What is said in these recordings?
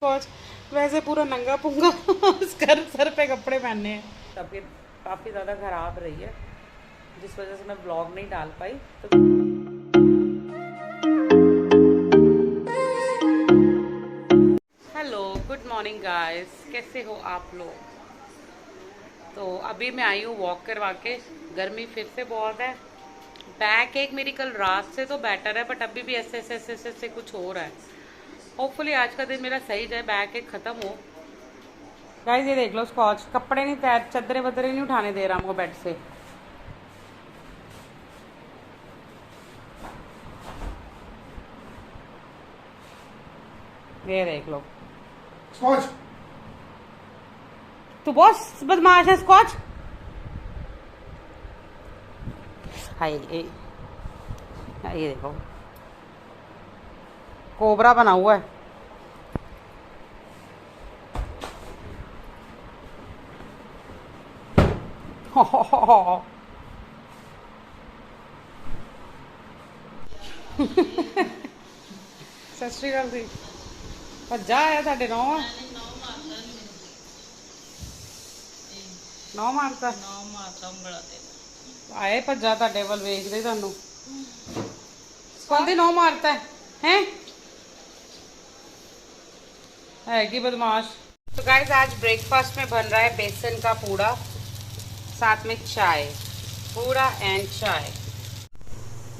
Scotch वैसे पूरा नंगा पुंगा सर पे कपड़े पहनने हैं। तबीयत काफ़ी ज़्यादा ख़राब रही है जिस वजह से मैं व्लॉग नहीं डाल पाई। तो हेलो गुड मॉर्निंग गाइस, कैसे हो आप लोग। तो अभी मैं आई हूँ वॉक करवा के। गर्मी फिर से बहुत है। बैक एक मेरी कल रात से तो बेटर है, बट अभी भी ऐसे कुछ हो रहा है। होपफुली आज का दिन मेरा सही जाए, बैक एक ख़त्म हो। गाइस ये देख लो, स्कॉच कपड़े नहीं, तैर चदरे वदरे नहीं उठाने दे रहा हमको बेड से। ये देख लो स्कॉच। तू बहुत बदमाश है स्कॉच। हाय ये देखो कोबरा बना हुआ है। सत श्री अकाल जी। भज्जा आया ਤੁਹਾਡੇ नौ मारता आए भज्जा ਤੁਹਾਡੇ ਵੱਲ ਵੇਖਦੇ ਤੁਹਾਨੂੰ ਕਹਿੰਦੇ नौ मारता है कि बदमाश। तो गाइस आज ब्रेकफास्ट में बन रहा है बेसन का पूड़ा, साथ में चाय, पूड़ा एंड चाय।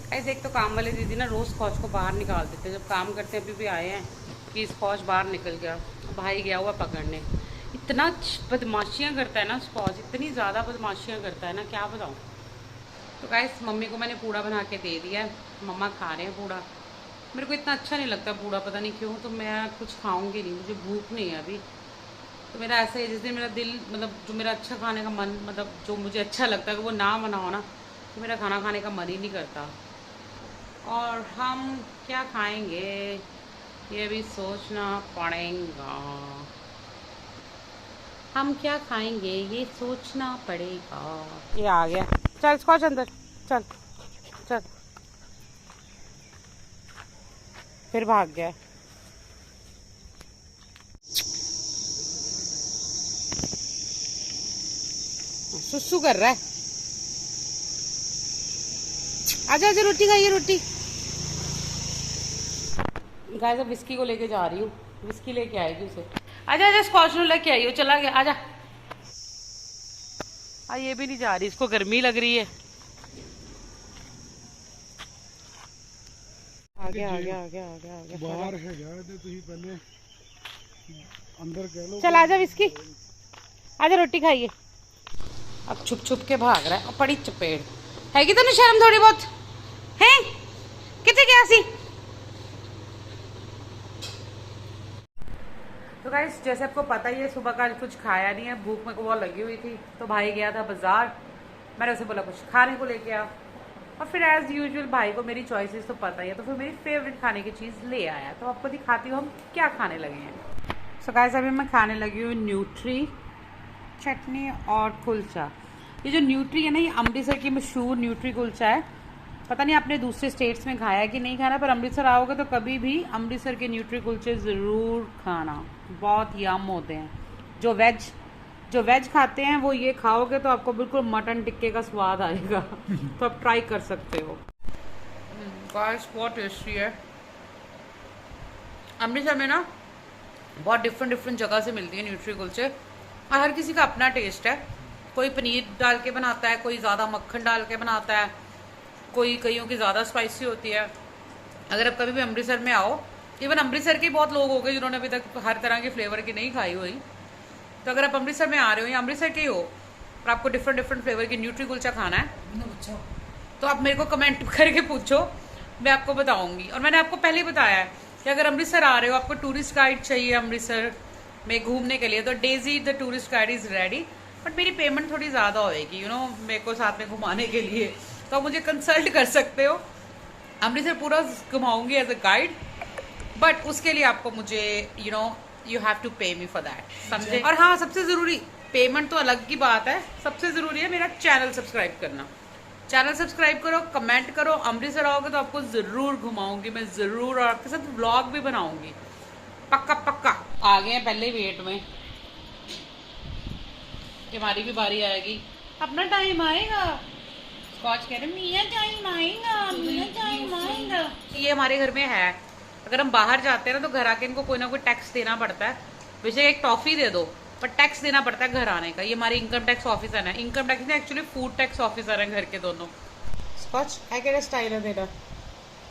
गाइस एक तो काम वाले दीदी ना रोज स्कॉच को बाहर निकाल देते हैं जब काम करते हैं। अभी भी आए हैं कि स्कॉच बाहर निकल गया, भाई गया हुआ पकड़ने। इतना बदमाशियाँ करता है ना स्कॉच, इतनी ज़्यादा बदमाशियाँ करता है ना, क्या बताऊँ। तो गाइस मम्मी को मैंने पूड़ा बना के दे दिया है, मम्मा खा रहे हैं पूड़ा। मेरे को इतना अच्छा नहीं लगता पूड़ा, पता नहीं क्यों। तो मैं कुछ खाऊंगी नहीं, मुझे भूख नहीं है अभी। तो मेरा ऐसा है जिस दिन मेरा दिल मतलब जो मेरा अच्छा खाने का मन, मतलब जो मुझे अच्छा लगता है कि वो ना बनाओ ना, तो मेरा खाना खाने का मन ही नहीं करता। और हम क्या खाएंगे ये भी सोचना पड़ेगा। हम क्या खाएंगे ये सोचना पड़ेगा। ये आ गया, चल स्कॉच अंदर चल चल। फिर भाग गया। सुसु कर रहा है। आजा आजा रोटी खाइए रोटी। गाइस अब विस्की को लेके जा रही हूँ, विस्की लेके आएगी उसे। आजा आजा स्कॉच नो लेके आई हो, चला गया। आजा ये भी नहीं जा रही, इसको गर्मी लग रही है। आगे आगे आगे आगे आगे बाहर है यार, तो तुही पहले अंदर कह लो। चल आजा विस्की, आजा रोटी खाइए। अब छुप छुप के भाग रहा है और पड़ी चपेड़ हैगी तो नहीं शर्म थोड़ी बहुत है। कितने क्या सी। तो गाइस जैसे आपको पता ही है सुबह का कुछ खाया नहीं है, भूख मेरे को बहुत लगी हुई थी। तो भाई गया था बाजार, मैंने उसे बोला कुछ खाने को लेके आ। और फिर एज यूजुअल भाई को मेरी चॉइसेस तो पता ही है, तो फिर मेरी फेवरेट खाने की चीज़ ले आया। तो आपको दिखाती हूँ हम क्या खाने लगे हैं। सो गाइस अभी मैं खाने लगी हूँ न्यूट्री चटनी और कुलचा। ये जो न्यूट्री है ना, ये अमृतसर की मशहूर न्यूट्री कुलचा है। पता नहीं आपने दूसरे स्टेट्स में खाया है कि नहीं खाना, पर अमृतसर आओगे तो कभी भी अमृतसर के न्यूट्री कुलचे ज़रूर खाना, बहुत यम होते हैं। जो वेज खाते हैं वो ये खाओगे तो आपको बिल्कुल मटन टिक्के का स्वाद आएगा। तो आप ट्राई कर सकते हो। गाइस बहुत टेस्टी है। अमृतसर में ना बहुत डिफरेंट जगह से मिलती है न्यूट्री कुलचे, और हर किसी का अपना टेस्ट है। कोई पनीर डाल के बनाता है, कोई ज़्यादा मक्खन डाल के बनाता है, कोई कईयों की ज़्यादा स्पाइसी होती है। अगर आप कभी भी अमृतसर में आओ, इवन अमृतसर के बहुत लोग हो गए जिन्होंने अभी तक हर तरह के फ्लेवर की नहीं खाई हुई, तो अगर आप अमृतसर में आ रहे हो या अमृतसर के ही हो और आपको डिफरेंट फ्लेवर की न्यूट्री कुलचा खाना है, तो आप मेरे को कमेंट करके पूछो, मैं आपको बताऊंगी। और मैंने आपको पहले ही बताया है कि अगर अमृतसर आ रहे हो, आपको टूरिस्ट गाइड चाहिए अमृतसर में घूमने के लिए, तो Daisy the tourist guide is ready. But मेरी पेमेंट थोड़ी ज़्यादा होएगी मेरे को साथ में घुमाने के लिए, तो आप मुझे कंसल्ट कर सकते हो। अमृतसर पूरा घुमाऊंगी एज अ गाइड, बट उसके लिए आपको मुझे यू हैव टू पे मी फॉर दैट, समझे। और हाँ, सबसे ज़रूरी, पेमेंट तो अलग की बात है, सबसे ज़रूरी है मेरा चैनल सब्सक्राइब करना। चैनल सब्सक्राइब करो, कमेंट करो। अमृतसर आओगे तो आपको ज़रूर घुमाऊंगी मैं, ज़रूर, और आपके साथ व्लॉग भी बनाऊंगी, पक्का पक्का। आ गए हैं पहले वेट में कि हमारी भी बारी आएगी, अपना टाइम आएगा। स्कॉच कह रहे मियाँ टाइम आएगा, मियाँ टाइम आएगा। ये हमारे घर में है, अगर हम बाहर जाते हैं ना तो घर आके इनको कोई ना कोई टैक्स देना पड़ता है। वैसे एक टॉफी दे दो पर टैक्स देना पड़ता है घर आने का। ये हमारे इनकम टैक्स ऑफिसर है, इनकम टैक्स नहीं एक्चुअली फूड टैक्स ऑफिसर है घर के दोनों। स्कॉच क्या स्टाइल है तेरा,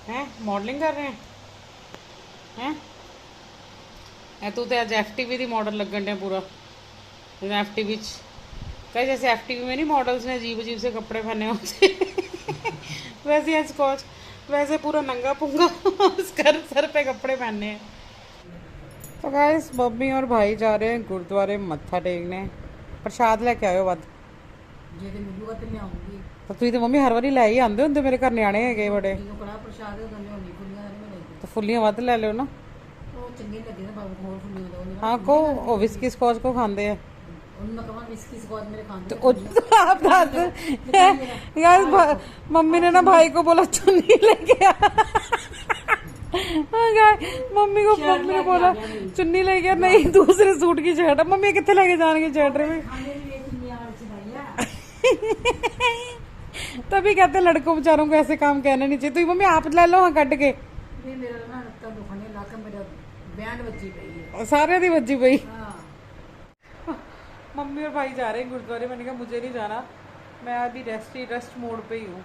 है मॉडलिंग कर रहे हैं तू तो अज FTV दी मॉडल लगन डे पूरा। FTV कहीं जैसे FTV में नहीं मॉडल्स ने अजीब अजीब से कपड़े पहने होते वैसे आज स्कॉच वैसे पूरा नंगा पुंगा सर पे कपड़े पहने हैं। तो गाइस मम्मी और भाई जा रहे हैं गुरुद्वारे मत्था टेकने, प्रसाद लेके आयो वध तो तुम तो मम्मी हर बारी लै ही आंदे होंगे, मेरे घर न्याणे है बड़े तो फुल्लियां वध ले लो ना। हाँ को विस्की स्कॉच को खाते हैं यार मम्मी ने ना भाई को बोला चुन्नी लेके आ मम्मी ने बोला चुन्नी लेके आ, नहीं दूसरे सूट की शर्ट। मम्मी कितने लेके जाने शर्ट में तभी कहते लड़कों बेचारों को ऐसे काम कहना नहीं चाहिए। तो मम्मी आप ले लो हाँ कट के सारे दी बजी पई। मम्मी और भाई जा रहे हैं गुरुद्वारे, मैंने कहा मुझे नहीं जाना, मैं अभी रेस्ट मोड पे ही हूँ।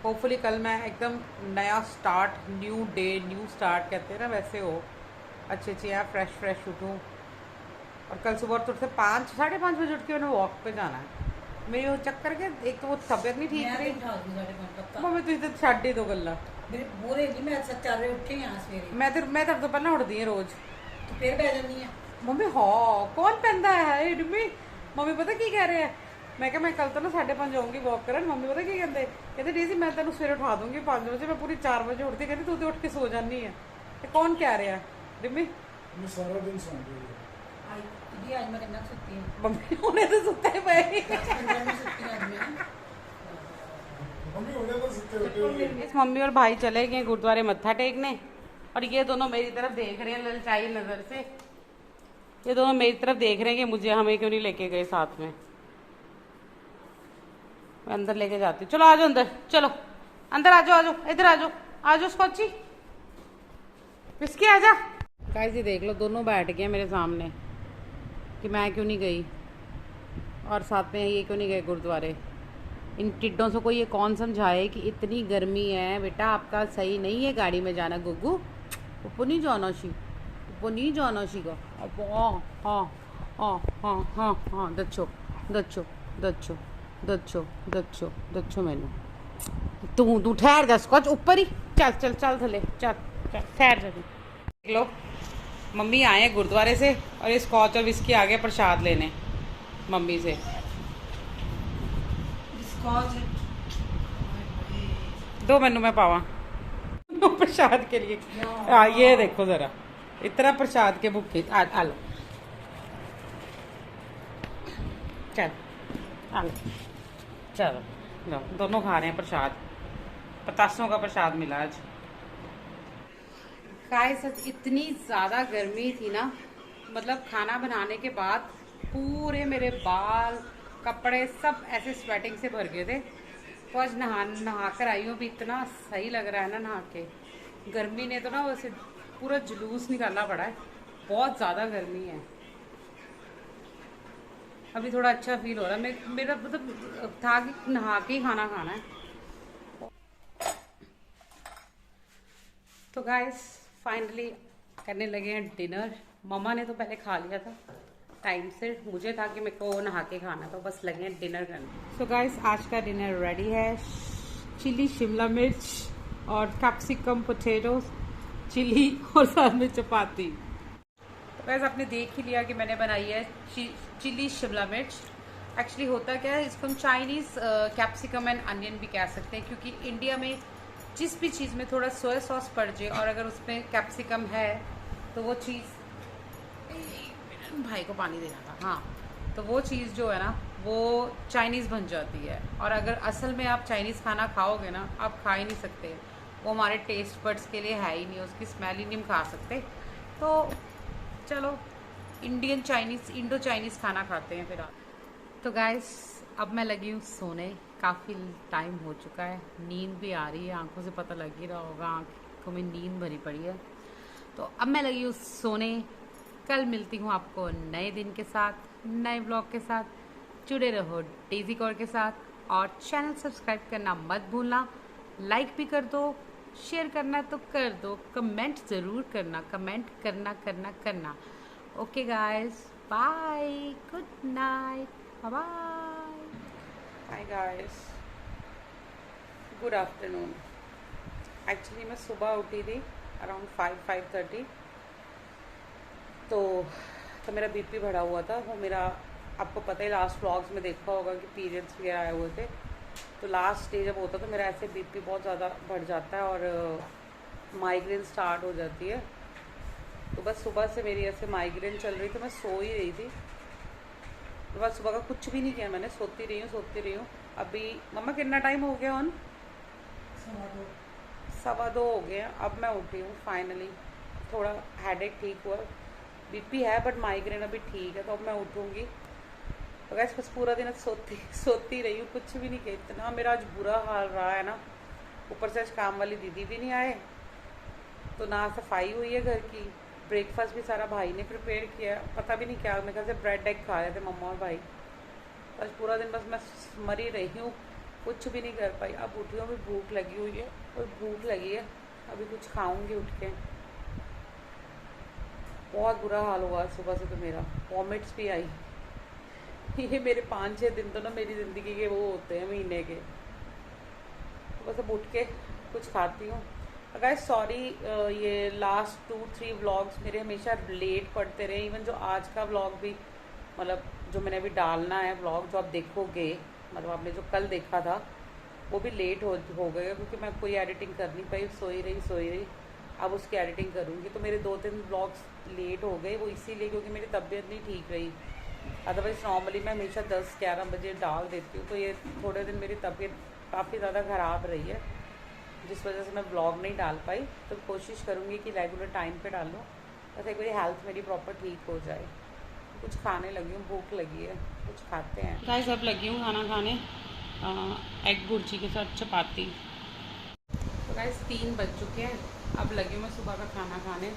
होपफुली कल मैं एकदम नया start, new day new start कहते हैं ना वैसे हो, अच्छी यार फ्रेश उठूँ। और कल सुबह तो उठते 5-5:30 बजे उठ के मैंने वॉक पे जाना है। मेरी वो चक्कर के एक तो वो तबियत नहीं ठीक रही मम्मी तुझे तो छड़ ही दो गल्ला मैं तेरे तो पहले उठती है रोज मम्मी। हाँ कौन पहनता है मम्मी पता की कह रहे हैं, मैं क्या मैं कल तो ना 5:30 जाऊंगी वॉक करन। मम्मी पता की कहते डीजी मैं तेन सवेरे उठा दूंगी 5 बजे, मैं पूरी 4 बजे उठती, कहती तू तो उठ के सो जानी है। तो कौन कह रहा है रिमी सारा दिन सौंदी मम्मी उन्हें तो सुते पे मम्मी और भाई चले गए गुरुद्वारे मत्था टेकने और ये दोनों मेरी तरफ देख रहे हैं ललचाई नजर से। ये दोनों मेरी तरफ देख रहे हैं कि मुझे हमें क्यों नहीं लेके गए साथ में। मैं अंदर लेके जाती हूँ, चलो आ जाओ अंदर, चलो अंदर आ जाओ इधर आ जाओ स्कॉची विस्की आ जा। गाइस ये देख लो दोनों बैठ गए मेरे सामने कि मैं क्यों नहीं गई और साथ में ये क्यों नहीं गए गुरुद्वारे। इन टिड्डों से कोई ये कौन समझाए कि इतनी गर्मी है बेटा आपका सही नहीं है गाड़ी में जाना। गुग्गू ऊपर नहीं जाना सी, ऊपर नहीं जाना सी का। हाँ हाँ हाँ हाँ हाँ हाँ दच्छो दच्छो दच्छो दच्छो दच्छो दच्छो मैनू तू ठहर जा स्कॉच ऊपर ही चल थले चल ठहर जा। देख लो मम्मी आए हैं गुरुद्वारे से और ये स्कॉच और विस्की आ गए प्रसाद लेने मम्मी से। दो मैनू मैं पावा प्रसाद के लिए। ये देखो जरा इतना प्रसाद के भुखे आ लो चल आ लो चलो लो दोनों खा रहे हैं प्रसाद। 50 का प्रसाद मिला आज। गाइस इतनी ज़्यादा गर्मी थी ना, मतलब खाना बनाने के बाद पूरे मेरे बाल कपड़े सब ऐसे स्वेटिंग से भर गए थे। तो आज नहा कर आई हूँ, भी इतना सही लग रहा है ना नहा के। गर्मी ने तो ना वैसे पूरा जुलूस निकालना पड़ा है, बहुत ज़्यादा गर्मी है। अभी थोड़ा अच्छा फील हो रहा है। मेरा मतलब था कि नहा के ही खाना खाना है। तो गाइस फाइनली करने लगे हैं डिनर। मम्मा ने तो पहले खा लिया था टाइम से, मुझे था कि मेरे को नहा के खाना, तो बस लगे हैं डिनर करने। तो गाइस आज का डिनर रेडी है। चिली शिमला मिर्च और कैप्सिकम पोटैटोज चिली और साथ में चपाती। तो गाइस आपने देख ही लिया कि मैंने बनाई है चिली शिमला मिर्च। एक्चुअली होता क्या है, इसको हम चाइनीज़ कैप्सिकम एंड अनियन भी कह सकते हैं, क्योंकि इंडिया में जिस भी चीज़ में थोड़ा सोया सॉस पड़ जाए और अगर उसमें कैप्सिकम है तो वो चीज़, भाई को पानी देना था, हाँ, तो वो चीज़ जो है ना वो चाइनीज़ बन जाती है। और अगर असल में आप चाइनीज़ खाना खाओगे ना, आप खा ही नहीं सकते, वो हमारे टेस्ट बड्स के लिए है ही नहीं, उसकी स्मेल ही नहीं खा सकते। तो चलो इंडियन चाइनीज़ इंडो चाइनीज़ खाना खाते हैं फिर आप। तो गाइस अब मैं लगी हूँ सोने, काफ़ी टाइम हो चुका है, नींद भी आ रही है, आंखों से पता लग ही रहा होगा, आंखों में नींद भरी पड़ी है। तो अब मैं लगी हूँ सोने। कल मिलती हूँ आपको नए दिन के साथ, नए ब्लॉग के साथ। जुड़े रहो डेजी कौर के साथ, और चैनल सब्सक्राइब करना मत भूलना। लाइक भी कर दो, शेयर करना तो कर दो, कमेंट ज़रूर करना, कमेंट करना करना करना। Okay guys, bye, good night, bye. Hi guys, good afternoon. Actually मैं सुबह उठी थी अराउंड 5:30। तो मेरा बीपी बढ़ा हुआ था। वो मेरा, आपको पता ही, लास्ट व्लॉग्स में देखा होगा कि पीरियड्स वगैरह आए हुए थे। तो लास्ट स्टेज जब होता तो मेरा ऐसे बीपी बहुत ज़्यादा बढ़ जाता है और माइग्रेन स्टार्ट हो जाती है। तो बस सुबह से मेरी ऐसे माइग्रेन चल रही थी, मैं सो ही रही थी। तो बस सुबह का कुछ भी नहीं किया मैंने, सोती रही हूँ। अभी मम्मा कितना टाइम हो गया ऑन? 2:15 हो गया। अब मैं उठी हूँ फाइनली। थोड़ा हेडेक ठीक हुआ, बीपी है बट माइग्रेन अभी ठीक है। तो अब मैं उठूँगी। तो गैस बस पूरा दिन सोती रही हूँ, कुछ भी नहीं किया। इतना मेरा आज बुरा हाल रहा है ना, ऊपर से आज काम वाली दीदी भी नहीं आए, तो ना सफाई हुई है घर की। ब्रेकफास्ट भी सारा भाई ने प्रिपेयर किया, पता भी नहीं क्या, मेरे ख्याल से ब्रेड एग खा रहे थे मम्मा और भाई। आज पूरा दिन बस मैं मरी रही हूँ, कुछ भी नहीं कर पाई। अब उठी हूँ, अभी भूख लगी हुई है, और भूख लगी है, अभी कुछ खाऊंगी उठ के। बहुत बुरा हाल हुआ सुबह से तो मेरा, वॉमिट्स भी आई। ये मेरे 5-6 दिन तो ना मेरी ज़िंदगी के वो होते हैं महीने के। तो बस अब उठ के कुछ खाती हूँ। गाइस सॉरी, ये लास्ट 2-3 व्लॉग्स मेरे हमेशा लेट पड़ते रहे। इवन जो आज का व्लॉग भी, मतलब जो मैंने अभी डालना है व्लॉग, जो आप देखोगे, मतलब आपने जो कल देखा था, वो भी लेट हो गए, क्योंकि मैं कोई एडिटिंग कर नहीं पाई, सोई रही। अब उसकी एडिटिंग करूँगी, तो मेरे 2-3 व्लॉग्स लेट हो गए। वो इसीलिए क्योंकि मेरी तबीयत नहीं ठीक रही। अदरवाइज़ नॉर्मली मैं हमेशा 10-11 बजे डाल देती हूँ। तो ये थोड़े दिन मेरी तबीयत काफ़ी ज़्यादा ख़राब रही है, जिस वजह से मैं व्लॉग नहीं डाल पाई। तो कोशिश करूँगी कि रेगुलर टाइम पे डालूँ, बस एक बारी हेल्थ मेरी प्रॉपर ठीक हो जाए। कुछ खाने लगी हूँ, भूख लगी है, कुछ खाते हैं। गाइस अब लगी हूँ खाना खाने, एग भुर्जी के साथ चपाती। तो गाइस 3 बज चुके हैं, अब लगी हूँ मैं सुबह का खाना खाने।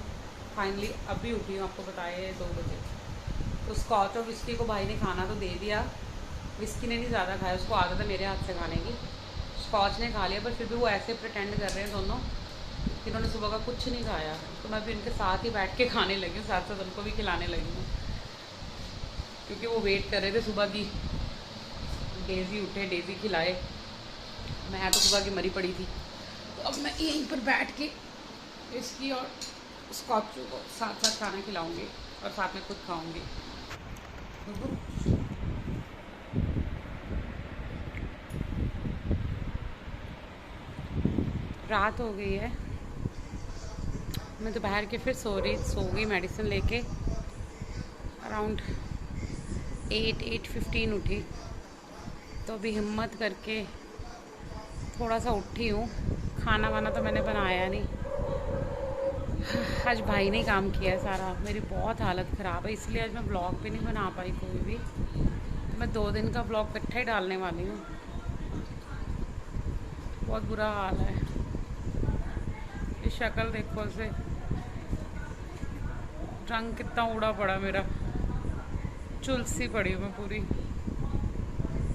फाइनली अभी उठी हूँ, आपको बताया 2 बजे। तो स्कॉच और विस्की को भाई ने खाना तो दे दिया, विस्की ने नहीं ज़्यादा खाया, उसको आदत है मेरे हाथ से खाने की। स्कॉच ने खा लिया, पर फिर भी वो ऐसे प्रिटेंड कर रहे हैं दोनों कि इन्होंने सुबह का कुछ नहीं खाया। तो मैं भी इनके साथ ही बैठ के खाने लगी हूँ, साथ साथ उनको भी खिलाने लगी हूँ, क्योंकि वो वेट कर रहे थे सुबह की। डेज़ी उठे, डेज़ी खिलाए, मैं तो सुबह की मरी पड़ी थी। तो अब मैं यहीं पर बैठ के विस्की और स्कॉच को साथ साथ खाना खिलाऊँगी और साथ में खुद खाऊँगी। रात हो गई है, मैं दोपहर के फिर सो गई मेडिसिन लेके। अराउंड 8-8:15 उठी, तो अभी हिम्मत करके थोड़ा सा उठी हूँ। खाना वाना तो मैंने बनाया नहीं, आज भाई ने काम किया है सारा। मेरी बहुत हालत ख़राब है, इसलिए आज मैं ब्लॉग भी नहीं बना पाई कोई भी। तो मैं 2 दिन का ब्लॉग इकट्ठा ही डालने वाली हूँ। बहुत बुरा हाल है, ये शक्ल देखो से, रंग कितना उड़ा पड़ा मेरा, चुलसी पड़ी हूँ मैं पूरी।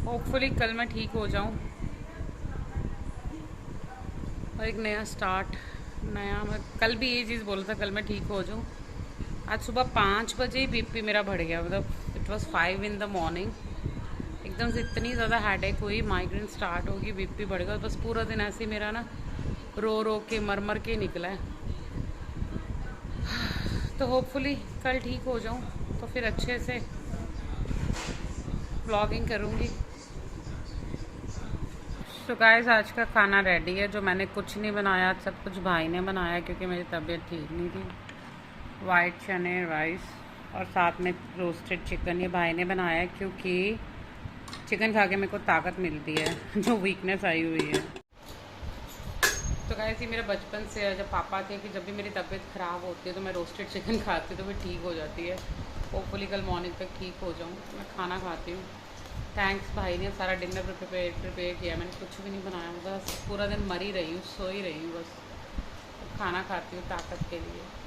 होपफुली कल मैं ठीक हो जाऊँ और एक नया स्टार्ट, मैं कल भी ये चीज़ बोला था, कल मैं ठीक हो जाऊँ। आज सुबह 5 बजे ही बीपी मेरा बढ़ गया, मतलब it was 5 in the morning। एकदम से इतनी ज़्यादा हेडेक हुई, माइग्रेन स्टार्ट होगी, बीपी बढ़ गया। बस पूरा दिन ऐसे ही मेरा ना रो के मर के निकला है। तो होपफुली कल ठीक हो जाऊँ, तो फिर अच्छे से व्लॉगिंग करूँगी। तो गाइस आज का खाना रेडी है, जो मैंने कुछ नहीं बनाया, सब कुछ भाई ने बनाया, क्योंकि मेरी तबीयत ठीक नहीं थी। वाइट चने राइस और साथ में रोस्टेड चिकन, ये भाई ने बनाया है, क्योंकि चिकन खा के मेरे को ताकत मिलती है, जो वीकनेस आई हुई है। तो तो गाइस ये मेरा बचपन से है, जब पापा थे कि जब भी मेरी तबीयत ख़राब होती है तो मैं रोस्टेड चिकन खाती हूँ तो फिर ठीक हो जाती है। होपफुली कल मॉर्निंग तक ठीक हो जाऊँ, तो मैं खाना खाती हूँ। थैंक्स भाई ने सारा डिनर प्रिपेयर किया, मैंने कुछ भी नहीं बनाया, बस पूरा दिन मरी रही हूँ, सो ही रही हूँ बस। खाना खाती हूँ ताकत के लिए।